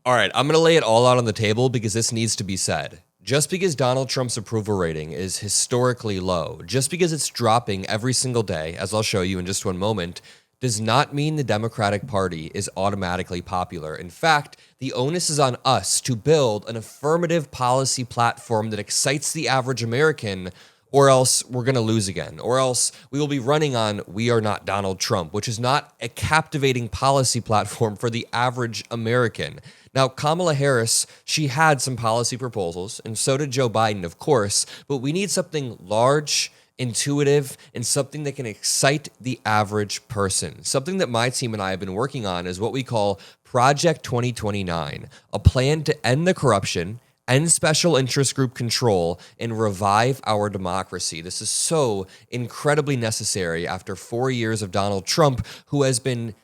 All right, I'm going to lay it all out on the table because this needs to be said. Just because Donald Trump's approval rating is historically low, just because it's dropping every single day, as I'll show you in just one moment, does not mean the Democratic Party is automatically popular. In fact, the onus is on us to build an affirmative policy platform that excites the average American, or else we're going to lose again, or else we will be running on "We are not Donald Trump," which is not a captivating policy platform for the average American. Now, Kamala Harris, she had some policy proposals, and so did Joe Biden, of course, but we need something large, intuitive, and something that can excite the average person. Something that my team and I have been working on is what we call Project 2029, a plan to end the corruption, end special interest group control, and revive our democracy. This is so incredibly necessary after 4 years of Donald Trump, who has been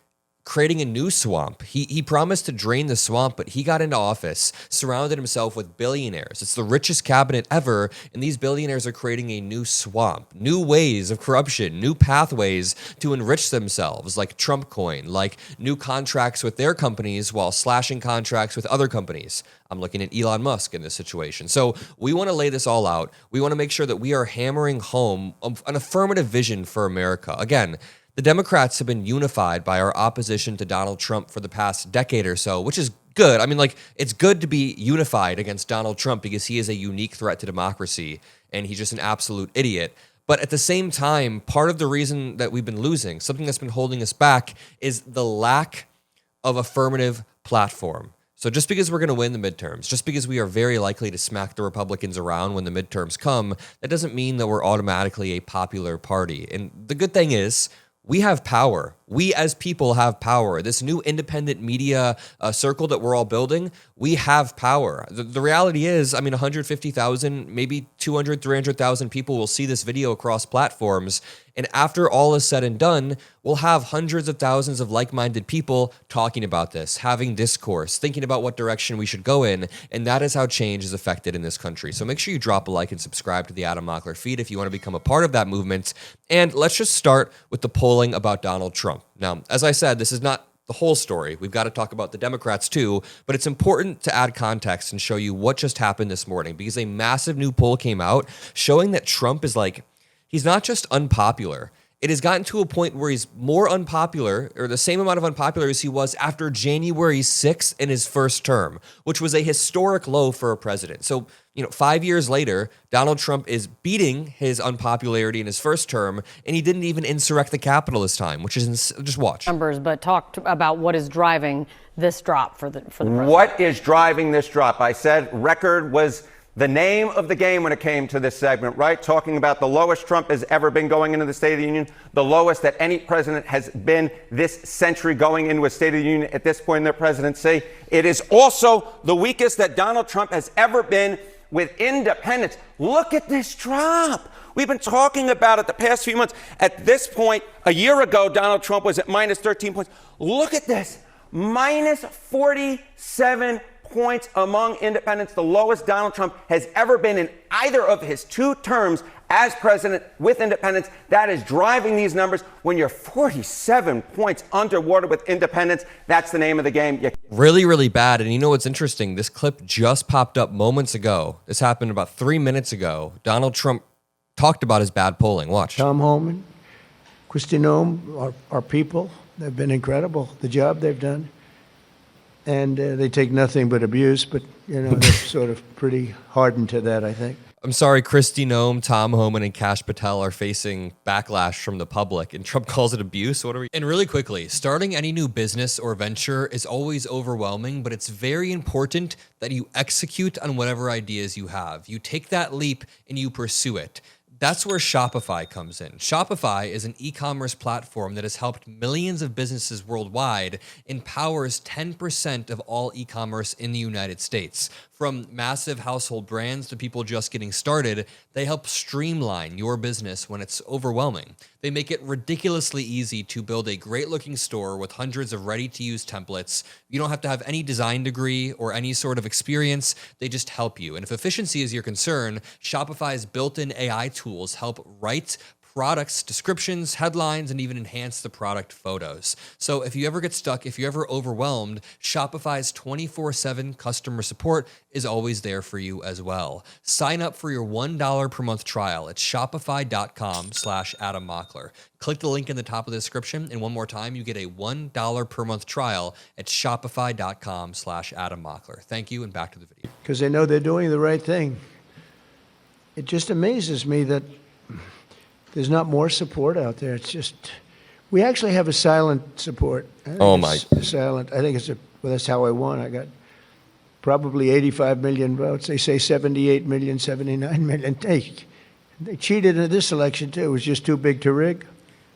creating a new swamp. He promised to drain the swamp, but he got into office, surrounded himself with billionaires. It's the richest cabinet ever, and these billionaires are creating a new swamp, new ways of corruption, new pathways to enrich themselves, like Trump coin, like new contracts with their companies while slashing contracts with other companies. I'm looking at Elon Musk in this situation. So we want to lay this all out. We want to make sure that we are hammering home an affirmative vision for America. Again, the Democrats have been unified by our opposition to Donald Trump for the past decade or so, which is good. I mean, like, it's good to be unified against Donald Trump because he is a unique threat to democracy and he's just an absolute idiot. But at the same time, part of the reason that we've been losing, something that's been holding us back, is the lack of affirmative platform. So just because we're going to win the midterms, just because we are very likely to smack the Republicans around when the midterms come, that doesn't mean that we're automatically a popular party. And the good thing is, we have power. We as people have power. This new independent media circle that we're all building, we have power. The reality is, I mean, 150,000, maybe 200, 300,000 people will see this video across platforms. And after all is said and done, we'll have hundreds of thousands of like-minded people talking about this, having discourse, thinking about what direction we should go in. And that is how change is affected in this country. So make sure you drop a like and subscribe to the Adam Mockler feed if you want to become a part of that movement. And let's just start with the polling about Donald Trump. Now, as I said, this is not the whole story. We've got to talk about the Democrats too, but it's important to add context and show you what just happened this morning because a massive new poll came out showing that Trump is he's not just unpopular. It has gotten to a point where he's more unpopular, or the same amount of unpopular as he was after January 6th in his first term, which was a historic low for a president. So, 5 years later, Donald Trump is beating his unpopularity in his first term, and he didn't even insurrect the Capitol this time, which is just watch. Numbers, but talk about what is driving this drop for the president. What is driving this drop? I said record was the name of the game when it came to this segment, right? Talking about the lowest Trump has ever been going into the State of the Union, the lowest that any president has been this century going into a State of the Union at this point in their presidency. It is also the weakest that Donald Trump has ever been with independents. Look at this drop. We've been talking about it the past few months. At this point, a year ago, Donald Trump was at minus 13 points. Look at this, minus 47 points among independents, the lowest Donald Trump has ever been in either of his two terms as president with independents. That is driving these numbers. When you're 47 points underwater with independents, that's the name of the game. Really, really bad. And you know what's interesting? This clip just popped up moments ago. This happened about 3 minutes ago. Donald Trump talked about his bad polling. Watch. Tom Homan, Kristi Noem, our people, they've been incredible, the job they've done. And they take nothing but abuse, but, they're sort of pretty hardened to that, I think. I'm sorry, Kristi Noem, Tom Homan, and Kash Patel are facing backlash from the public, and Trump calls it abuse. And really quickly, starting any new business or venture is always overwhelming, but it's very important that you execute on whatever ideas you have. You take that leap and you pursue it. That's where Shopify comes in. Shopify is an e-commerce platform that has helped millions of businesses worldwide and powers 10% of all e-commerce in the United States. From massive household brands to people just getting started, they help streamline your business when it's overwhelming. They make it ridiculously easy to build a great-looking store with hundreds of ready-to-use templates. You don't have to have any design degree or any sort of experience. They just help you. And if efficiency is your concern, Shopify's built-in AI tools help write, products, descriptions, headlines, and even enhance the product photos. So if you ever get stuck, if you're ever overwhelmed, Shopify's 24/7 customer support is always there for you as well. Sign up for your $1 per month trial at shopify.com/Adam Mockler. Click the link in the top of the description, and one more time, you get a $1 per month trial at shopify.com/Adam Mockler. Thank you, and back to the video. Because they know they're doing the right thing. It just amazes me that there's not more support out there. It's just, we actually have a silent support. Oh, my. Silent. I think it's well, that's how I won. I got probably 85 million votes. They say 78 million, 79 million. They cheated in this election, too. It was just too big to rig.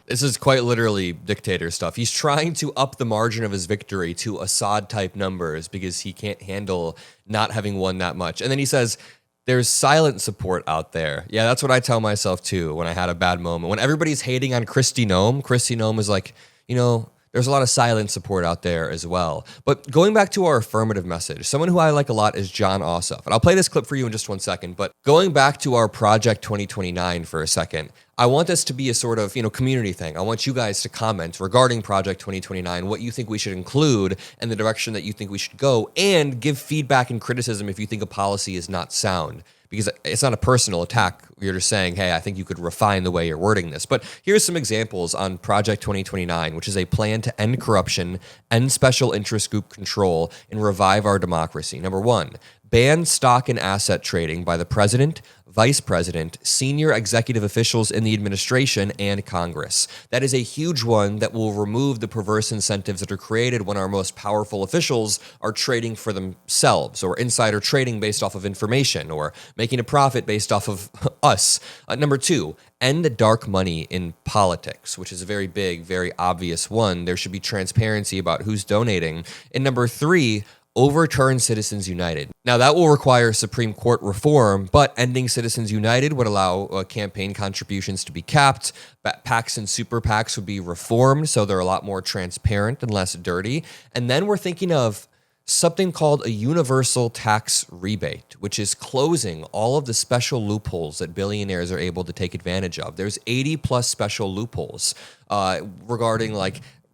This is quite literally dictator stuff. He's trying to up the margin of his victory to Assad-type numbers because he can't handle not having won that much. And then he says, there's silent support out there. Yeah, that's what I tell myself too when I had a bad moment. When everybody's hating on Kristi Noem is like, there's a lot of silent support out there as well. But going back to our affirmative message, someone who I like a lot is Jon Ossoff. And I'll play this clip for you in just 1 second. But going back to our Project 2029 for a second, I want this to be a sort of, community thing. I want you guys to comment regarding Project 2029, what you think we should include and the direction that you think we should go, and give feedback and criticism if you think a policy is not sound. Because it's not a personal attack. You're just saying, hey, I think you could refine the way you're wording this. But here's some examples on Project 2029, which is a plan to end corruption, end special interest group control, and revive our democracy. Number 1, ban stock and asset trading by the president, vice president, senior executive officials in the administration, and Congress. That is a huge one that will remove the perverse incentives that are created when our most powerful officials are trading for themselves, or insider trading based off of information, or making a profit based off of us. Number 2, end the dark money in politics, which is a very big, very obvious one. There should be transparency about who's donating. And number 3, overturn Citizens United. Now, that will require Supreme Court reform, but ending Citizens United would allow campaign contributions to be capped. PACs and super PACs would be reformed, so they're a lot more transparent and less dirty. And then we're thinking of something called a universal tax rebate, which is closing all of the special loopholes that billionaires are able to take advantage of. There's 80 plus special loopholes regarding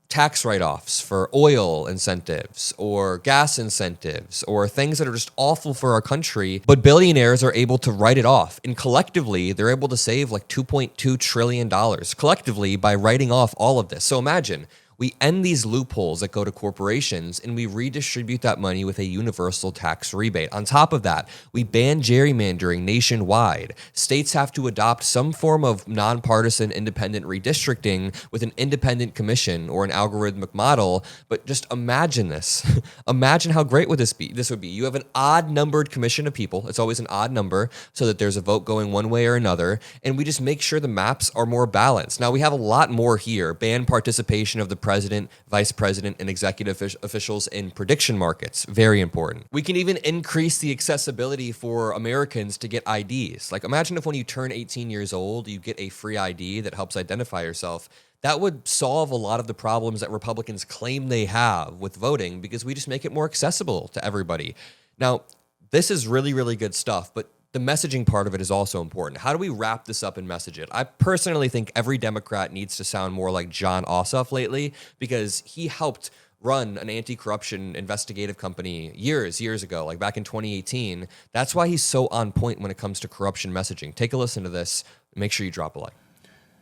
tax write-offs for oil incentives or gas incentives or things that are just awful for our country, but billionaires are able to write it off. And collectively, they're able to save $2.2 trillion collectively by writing off all of this. So imagine, we end these loopholes that go to corporations and we redistribute that money with a universal tax rebate. On top of that, we ban gerrymandering nationwide. States have to adopt some form of nonpartisan independent redistricting with an independent commission or an algorithmic model. But just imagine this. Imagine how great would this be? This would be, you have an odd numbered commission of people. It's always an odd number so that there's a vote going one way or another. And we just make sure the maps are more balanced. Now we have a lot more here. Ban participation of the president, vice president, and executive officials in prediction markets. Very important. We can even increase the accessibility for Americans to get IDs. Imagine if when you turn 18 years old, you get a free ID that helps identify yourself. That would solve a lot of the problems that Republicans claim they have with voting because we just make it more accessible to everybody. Now, this is really, really good stuff, but the messaging part of it is also important. How do we wrap this up and message it? I personally think every Democrat needs to sound more like Jon Ossoff lately because he helped run an anti-corruption investigative company years ago, back in 2018. That's why he's so on point when it comes to corruption messaging. Take a listen to this. Make sure you drop a like.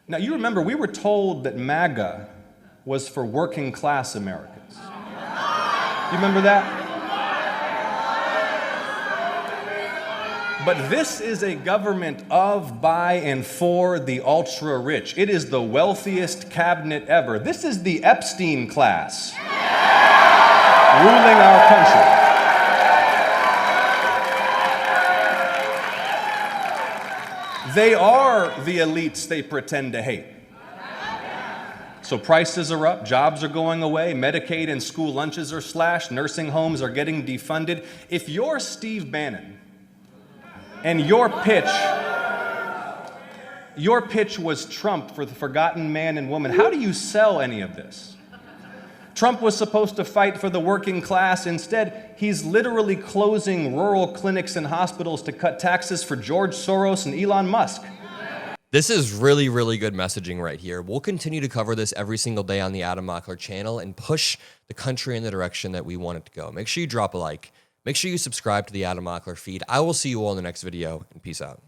Now, you remember, we were told that MAGA was for working class Americans. You remember that? But this is a government of, by, and for the ultra-rich. It is the wealthiest cabinet ever. This is the Epstein class ruling our country. They are the elites they pretend to hate. So prices are up, jobs are going away, Medicaid and school lunches are slashed, nursing homes are getting defunded. If you're Steve Bannon, and your pitch was Trump for the forgotten man and woman, how do you sell any of this? Trump was supposed to fight for the working class. Instead, he's literally closing rural clinics and hospitals to cut taxes for George Soros and Elon Musk. This is really, really good messaging right here. We'll continue to cover this every single day on the Adam Mockler channel and push the country in the direction that we want it to go. Make sure you drop a like. Make sure you subscribe to the Adam Mockler feed. I will see you all in the next video, and peace out.